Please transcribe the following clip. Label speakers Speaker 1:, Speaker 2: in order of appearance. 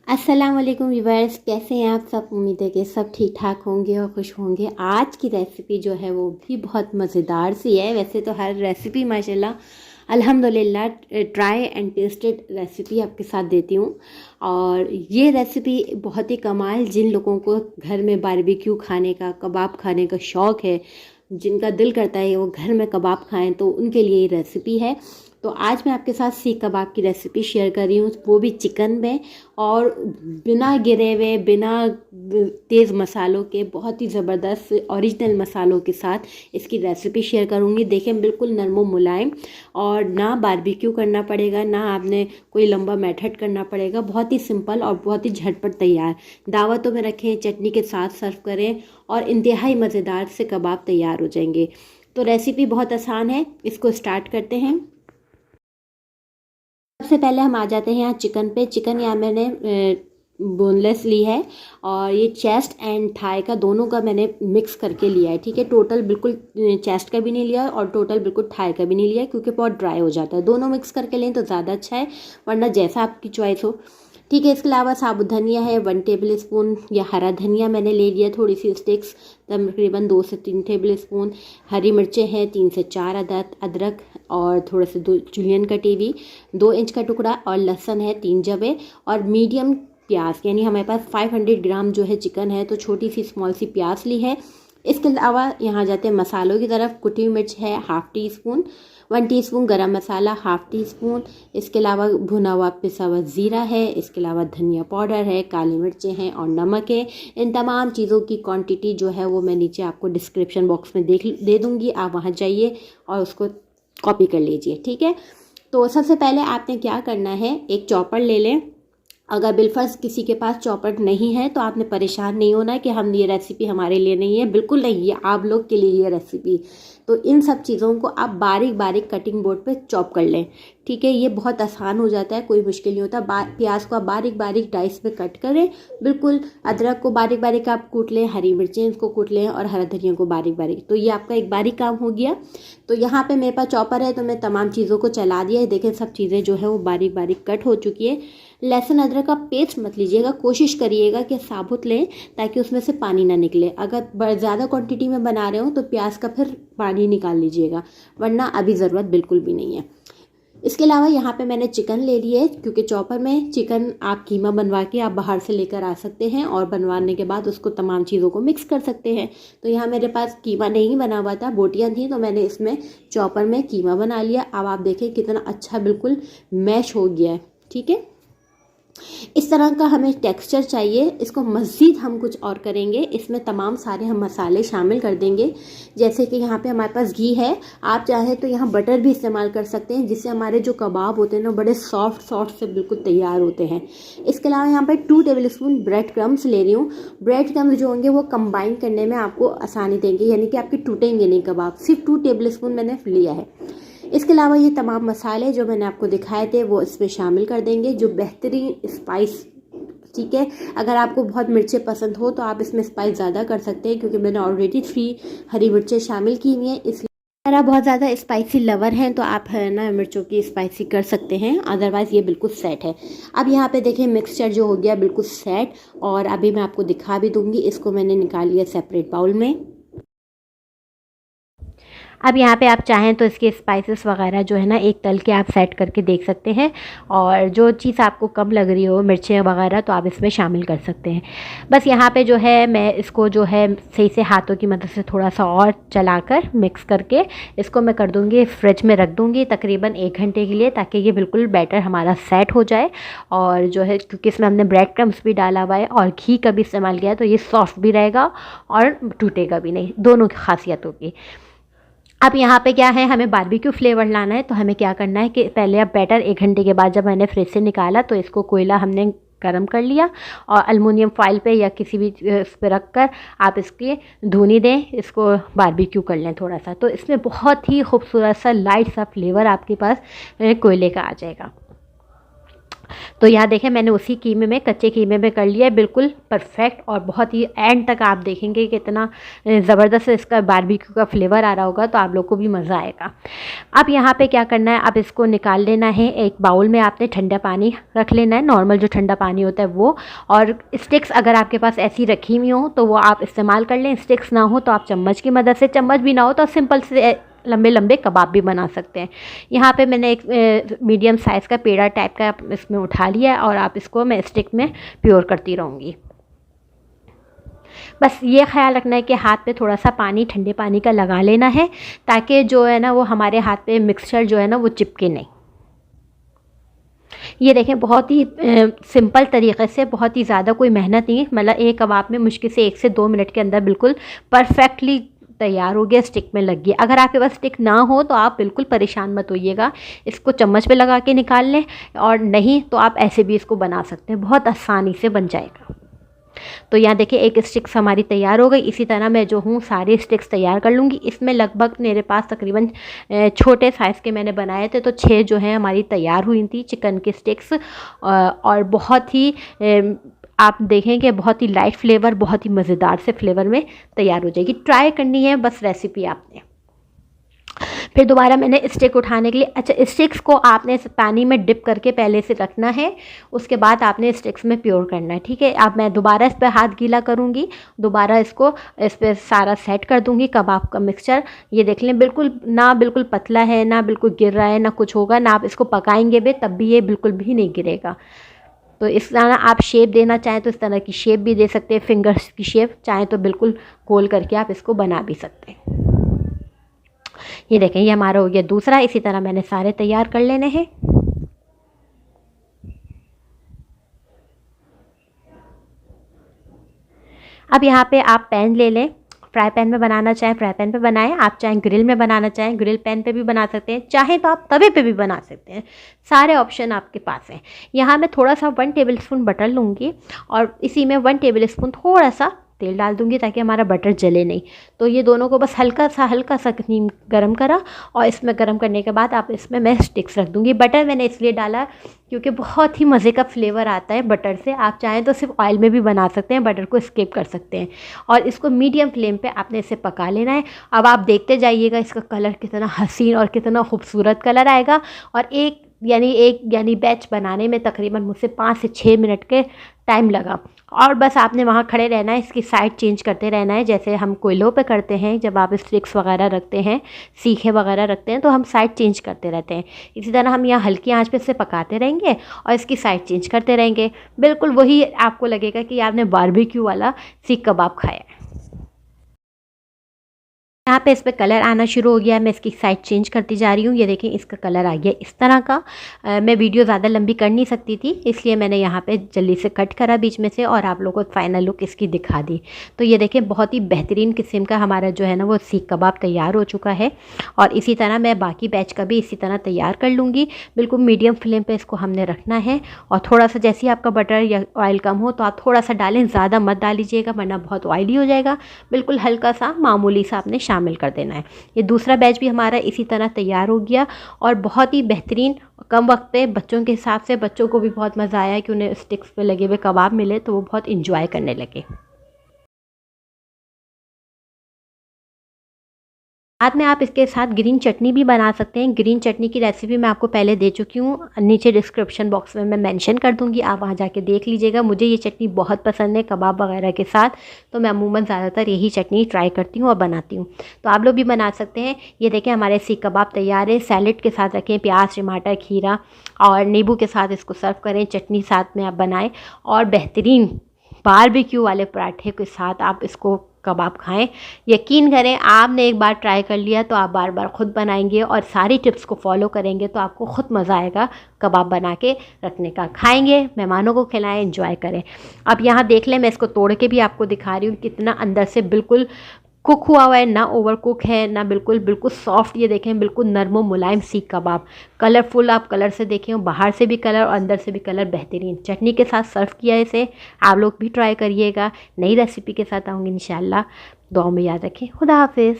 Speaker 1: अस्सलाम वालेकुम व्यूअर्स, कैसे हैं आप सब। उम्मीद है कि सब ठीक ठाक होंगे और खुश होंगे। आज की रेसिपी जो है वो भी बहुत मज़ेदार सी है। वैसे तो हर रेसिपी माशाल्लाह अल्हम्दुलिल्लाह ट्राई एंड टेस्टेड रेसिपी आपके साथ देती हूँ। और ये रेसिपी बहुत ही कमाल, जिन लोगों को घर में बारबेक्यू खाने का, कबाब खाने का शौक़ है, जिनका दिल करता है वो घर में कबाब खाएं, तो उनके लिए ये रेसिपी है। तो आज मैं आपके साथ सीख कबाब की रेसिपी शेयर कर रही हूँ, वो भी चिकन में, और बिना गिरे हुए, बिना तेज़ मसालों के, बहुत ही ज़बरदस्त ओरिजिनल मसालों के साथ इसकी रेसिपी शेयर करूँगी। देखें, बिल्कुल नरम मुलायम, और ना बारबेक्यू करना पड़ेगा, ना आपने कोई लंबा मेथड करना पड़ेगा। बहुत ही सिंपल और बहुत ही झटपट तैयार। दावतों में रखें, चटनी के साथ सर्व करें और इंतहाई मज़ेदार से कबाब तैयार हो जाएंगे। तो रेसिपी बहुत आसान है, इसको स्टार्ट करते हैं। सबसे पहले हम आ जाते हैं यहाँ चिकन पे। चिकन यहाँ मैंने बोनलेस ली है, और ये चेस्ट एंड थाई का दोनों का मैंने मिक्स करके लिया है। ठीक है, टोटल बिल्कुल चेस्ट का भी नहीं लिया और टोटल बिल्कुल थाई का भी नहीं लिया, क्योंकि बहुत ड्राई हो जाता है। दोनों मिक्स करके लें तो ज़्यादा अच्छा है, वरना जैसा आपकी चॉइस हो। ठीक है, इसके अलावा साबुत धनिया है 1 टेबल स्पून, या हरा धनिया मैंने ले लिया, थोड़ी सी स्टिक्स, तकरीबन 2 से 3 टेबल स्पून। हरी मिर्चें हैं 3 से 4 अदरक, और थोड़े से 2 जुलियन कटी हुई, 2 इंच का टुकड़ा, और लहसुन है 3 जबे, और मीडियम प्याज, यानी हमारे पास 500 ग्राम जो है चिकन है, तो छोटी सी स्मॉल सी प्याज ली है। इसके अलावा यहाँ जाते हैं मसालों की तरफ। कुटी हुई मिर्च है 1/2 टीस्पून, 1 टीस्पून गरम मसाला 1/2 टीस्पून, इसके अलावा भुना हुआ पिसा हुआ ज़ीरा है, इसके अलावा धनिया पाउडर है, काली मिर्चें हैं और नमक है। इन तमाम चीज़ों की क्वांटिटी जो है वो मैं नीचे आपको डिस्क्रिप्शन बॉक्स में दे दूँगी, आप वहाँ जाइए और उसको कॉपी कर लीजिए। ठीक है, तो सबसे पहले आपने क्या करना है, एक चॉपर ले लें। अगर बिलफर्ज किसी के पास चॉपर नहीं है तो आपने परेशान नहीं होना कि हम ये रेसिपी हमारे लिए नहीं है, बिल्कुल नहीं, ये आप लोग के लिए ये रेसिपी। तो इन सब चीज़ों को आप बारीक बारीक कटिंग बोर्ड पे चॉप कर लें। ठीक है, ये बहुत आसान हो जाता है, कोई मुश्किल नहीं होता। प्याज को आप बारीक बारीक डाइस पे कट करें, बिल्कुल। अदरक को बारीक बारीक आप कूट लें, हरी मिर्चें इसको कूट लें, और हरा धनिया को बारीक बारीक। तो ये आपका एक बारीक काम हो गया। तो यहाँ पे मेरे पास चॉपर है, तो मैं तमाम चीज़ों को चला दिया है। देखें, सब चीज़ें जो है वो बारीक बारीक कट हो चुकी है। लहसुन अदरक का पेस्ट मत लीजिएगा, कोशिश करिएगा कि साबुत लें, ताकि उसमें से पानी ना निकले। अगर ज़्यादा क्वांटिटी में बना रहे हो तो प्याज का फिर पानी निकाल लीजिएगा, वरना अभी ज़रूरत बिल्कुल भी नहीं है। इसके अलावा यहाँ पे मैंने चिकन ले ली है, क्योंकि चॉपर में चिकन आप कीमा बनवा के आप बाहर से लेकर आ सकते हैं, और बनवाने के बाद उसको तमाम चीज़ों को मिक्स कर सकते हैं। तो यहाँ मेरे पास कीमा नहीं बना हुआ था, बोटियाँ थी, तो मैंने इसमें चॉपर में कीमा बना लिया। अब आप देखें कितना अच्छा बिल्कुल मैश हो गया है। ठीक है, इस तरह का हमें टेक्सचर चाहिए। इसको मज़ीद हम कुछ और करेंगे, इसमें तमाम सारे हम मसाले शामिल कर देंगे। जैसे कि यहाँ पे हमारे पास घी है, आप चाहे तो यहाँ बटर भी इस्तेमाल कर सकते हैं, जिससे हमारे जो कबाब होते हैं ना बड़े सॉफ्ट सॉफ्ट से बिल्कुल तैयार होते हैं। इसके अलावा यहाँ पर 2 टेबल स्पून ब्रेड क्रम्स ले रही हूँ। ब्रेड क्रम्स जो होंगे वो कंबाइन करने में आपको आसानी देंगे, यानी कि आपके टूटेंगे नहीं कबाब। सिर्फ 2 टेबल स्पून मैंने लिया है। इसके अलावा ये तमाम मसाले जो मैंने आपको दिखाए थे वो इसमें शामिल कर देंगे, जो बेहतरीन स्पाइस। ठीक है, अगर आपको बहुत मिर्चें पसंद हो तो आप इसमें स्पाइस ज़्यादा कर सकते हैं, क्योंकि मैंने ऑलरेडी 3 हरी मिर्चें शामिल की हुई हैं। इसलिए अगर आप बहुत ज़्यादा स्पाइसी लवर हैं तो आप है ना मिर्चों की स्पाइसी कर सकते हैं, अदरवाइज़ ये बिल्कुल सेट है। अब यहाँ पे देखें, मिक्सचर जो हो गया बिल्कुल सेट, और अभी मैं आपको दिखा भी दूँगी। इसको मैंने निकाल लिया सेपरेट बाउल में। अब यहाँ पे आप चाहें तो इसके स्पाइसेस वगैरह जो है ना एक तल के आप सेट करके देख सकते हैं, और जो चीज़ आपको कम लग रही हो मिर्चें वगैरह, तो आप इसमें शामिल कर सकते हैं। बस यहाँ पे जो है मैं इसको जो है सही से हाथों की मदद से थोड़ा सा और चलाकर मिक्स करके इसको मैं कर दूँगी फ्रिज में रख दूँगी तकरीबन 1 घंटे के लिए, ताकि ये बिल्कुल बैटर हमारा सेट हो जाए। और जो है, क्योंकि इसमें हमने ब्रेड क्रम्स भी डाला हुआ है और घी का भी इस्तेमाल किया है, तो ये सॉफ्ट भी रहेगा और टूटेगा भी नहीं, दोनों की खासियत होगी। अब यहाँ पे क्या है, हमें बारबेक्यू फ्लेवर लाना है, तो हमें क्या करना है कि पहले अब बैटर 1 घंटे के बाद जब मैंने फ्रिज से निकाला, तो इसको कोयला हमने गरम कर लिया, और एल्युमिनियम फॉइल पे या किसी भी उस पर रख कर आप इसकी धुनी दें, इसको बारबेक्यू कर लें थोड़ा सा। तो इसमें बहुत ही खूबसूरत सा लाइट सा फ्लेवर आपके पास कोयले का आ जाएगा। तो यहाँ देखें मैंने उसी कीमे में, कच्चे कीमे में कर लिया है, बिल्कुल परफेक्ट। और बहुत ही एंड तक आप देखेंगे कितना ज़बरदस्त इसका बारबेक्यू का फ्लेवर आ रहा होगा, तो आप लोग को भी मज़ा आएगा। अब यहाँ पे क्या करना है, अब इसको निकाल लेना है। एक बाउल में आपने ठंडा पानी रख लेना है, नॉर्मल जो ठंडा पानी होता है वो। और स्टिक्स अगर आपके पास ऐसी रखी हुई हो तो वो आप इस्तेमाल कर लें। स्टिक्स ना हो तो आप चम्मच की मदद से, चम्मच भी ना हो तो सिंपल से लंबे लंबे कबाब भी बना सकते हैं। यहाँ पे मैंने एक मीडियम साइज़ का पेड़ा टाइप का इसमें उठा लिया है और आप इसको मैं स्टिक में प्योर करती रहूँगी। बस ये ख्याल रखना है कि हाथ पे थोड़ा सा पानी, ठंडे पानी का लगा लेना है, ताकि जो है ना वो हमारे हाथ पे मिक्सचर जो है ना वो चिपके नहीं। ये देखें बहुत ही सिंपल तरीक़े से, बहुत ही ज़्यादा कोई मेहनत नहीं है, मतलब एक कबाब में मुश्किल से 1 से 2 मिनट के अंदर बिल्कुल परफेक्टली तैयार हो गया, स्टिक में लग गया। अगर आपके पास स्टिक ना हो तो आप बिल्कुल परेशान मत होइएगा, इसको चम्मच पे लगा के निकाल लें, और नहीं तो आप ऐसे भी इसको बना सकते हैं, बहुत आसानी से बन जाएगा। तो यहाँ देखिए एक स्टिक्स हमारी तैयार हो गई। इसी तरह मैं जो हूँ सारे स्टिक्स तैयार कर लूँगी। इसमें लगभग मेरे पास तकरीबन छोटे साइज़ के मैंने बनाए थे, तो 6 जो हैं हमारी तैयार हुई थी चिकन की स्टिक्स। और बहुत ही आप देखेंगे बहुत ही लाइट फ्लेवर, बहुत ही मज़ेदार से फ्लेवर में तैयार हो जाएगी। ट्राई करनी है बस रेसिपी आपने। फिर दोबारा मैंने स्टिक उठाने के लिए, अच्छा स्टिक्स को आपने पानी में डिप करके पहले से रखना है, उसके बाद आपने स्टिक्स में प्योर करना है, ठीक है। अब मैं दोबारा इस पर हाथ गीला करूँगी, दोबारा इसको इस पर सारा सेट कर दूँगी कबाब का मिक्सचर। ये देख लें बिल्कुल ना, बिल्कुल पतला है ना, बिल्कुल गिर रहा है ना कुछ होगा ना। आप इसको पकाएंगे भी तब भी ये बिल्कुल भी नहीं गिरेगा। तो इस तरह आप शेप देना चाहें तो इस तरह की शेप भी दे सकते हैं, फिंगर्स की शेप, चाहें तो बिल्कुल गोल करके आप इसको बना भी सकते हैं। ये देखें ये हमारा हो गया दूसरा। इसी तरह मैंने सारे तैयार कर लेने हैं। अब यहाँ पे आप पैन ले लें, फ्राई पैन में बनाना चाहें फ्राई पैन पे बनाएं, आप चाहें ग्रिल में बनाना चाहें ग्रिल पैन पे भी बना सकते हैं, चाहें तो आप तवे पे भी बना सकते हैं। सारे ऑप्शन आपके पास हैं। यहाँ मैं थोड़ा सा 1 टेबलस्पून बटर लूँगी और इसी में 1 टेबलस्पून थोड़ा सा तेल डाल दूँगी ताकि हमारा बटर जले नहीं। तो ये दोनों को बस हल्का सा गरम करा, और इसमें गरम करने के बाद आप इसमें मैं स्टिक्स रख दूँगी। बटर मैंने इसलिए डाला क्योंकि बहुत ही मज़े का फ्लेवर आता है बटर से। आप चाहें तो सिर्फ ऑयल में भी बना सकते हैं, बटर को स्किप कर सकते हैं। और इसको मीडियम फ्लेम पे आपने इसे पका लेना है। अब आप देखते जाइएगा इसका कलर कितना हसीन और कितना खूबसूरत कलर आएगा। और एक यानी बैच बनाने में तकरीबन मुझसे 5 से 6 मिनट के टाइम लगा। और बस आपने वहाँ खड़े रहना है, इसकी साइड चेंज करते रहना है, जैसे हम कोयलों पे करते हैं जब आप स्टिक्स वगैरह रखते हैं, सीखे वगैरह रखते हैं, तो हम साइड चेंज करते रहते हैं। इसी तरह हम यहाँ हल्की आंच पे इसे पकाते रहेंगे और इसकी साइड चेंज करते रहेंगे। बिल्कुल वही आपको लगेगा कि आपने बारबेक्यू वाला सीख कबाब खाया है। यहाँ पे इस पर कलर आना शुरू हो गया है। मैं इसकी साइड चेंज करती जा रही हूँ। ये देखें इसका कलर आ गया इस तरह का। मैं वीडियो ज़्यादा लंबी कर नहीं सकती थी, इसलिए मैंने यहाँ पे जल्दी से कट करा बीच में से और आप लोगों को फाइनल लुक इसकी दिखा दी। तो ये देखें बहुत ही बेहतरीन किस्म का हमारा जो है ना वो सीख कबाब तैयार हो चुका है। और इसी तरह मैं बाकी बैच का भी इसी तरह तैयार कर लूँगी। बिल्कुल मीडियम फ्लेम पर इसको हमने रखना है। और थोड़ा सा जैसे ही आपका बटर या ऑयल कम हो तो आप थोड़ा सा डालें, ज़्यादा मत डालीजिएगा वरना बहुत ऑयली हो जाएगा। बिल्कुल हल्का सा मामूली सा आपने शामिल कर देना है। ये दूसरा बैच भी हमारा इसी तरह तैयार हो गया और बहुत ही बेहतरीन, कम वक्त पे बच्चों के हिसाब से बच्चों को भी बहुत मज़ा आया कि उन्हें स्टिक्स पे लगे हुए कबाब मिले तो वो बहुत इंजॉय करने लगे। बाद में आप इसके साथ ग्रीन चटनी भी बना सकते हैं। ग्रीन चटनी की रेसिपी मैं आपको पहले दे चुकी हूँ, नीचे डिस्क्रिप्शन बॉक्स में मैं मेंशन कर दूँगी, आप वहाँ जाके देख लीजिएगा। मुझे ये चटनी बहुत पसंद है कबाब वगैरह के साथ, तो मैं अमूमन ज़्यादातर यही चटनी ट्राई करती हूँ और बनाती हूँ। तो आप लोग भी बना सकते हैं। ये देखें हमारे सीख कबाब तैयार है। सैलेड के साथ रखें, प्याज, टमाटर, खीरा और नींबू के साथ इसको सर्व करें। चटनी साथ में आप बनाएँ और बेहतरीन बारबेक्यू वाले पराठे के साथ आप इसको कबाब खाएं। यकीन करें आपने एक बार ट्राई कर लिया तो आप बार बार ख़ुद बनाएंगे और सारी टिप्स को फॉलो करेंगे तो आपको ख़ुद मज़ा आएगा कबाब बना के रखने का। खाएंगे, मेहमानों को खिलाएं, एंजॉय करें। अब यहाँ देख लें, मैं इसको तोड़ के भी आपको दिखा रही हूँ कितना अंदर से बिल्कुल कुक हुआ हुआ है, ना ओवर कुक है ना बिल्कुल सॉफ्ट। ये देखें बिल्कुल नरम मुलायम सीख कबाब, कलरफुल। आप कलर से देखें, बाहर से भी कलर और अंदर से भी कलर बेहतरीन। चटनी के साथ सर्व किया इसे, आप लोग भी ट्राई करिएगा। नई रेसिपी के साथ आऊँगी इंशाल्लाह। दुआ में याद रखें। खुदा हाफिज़।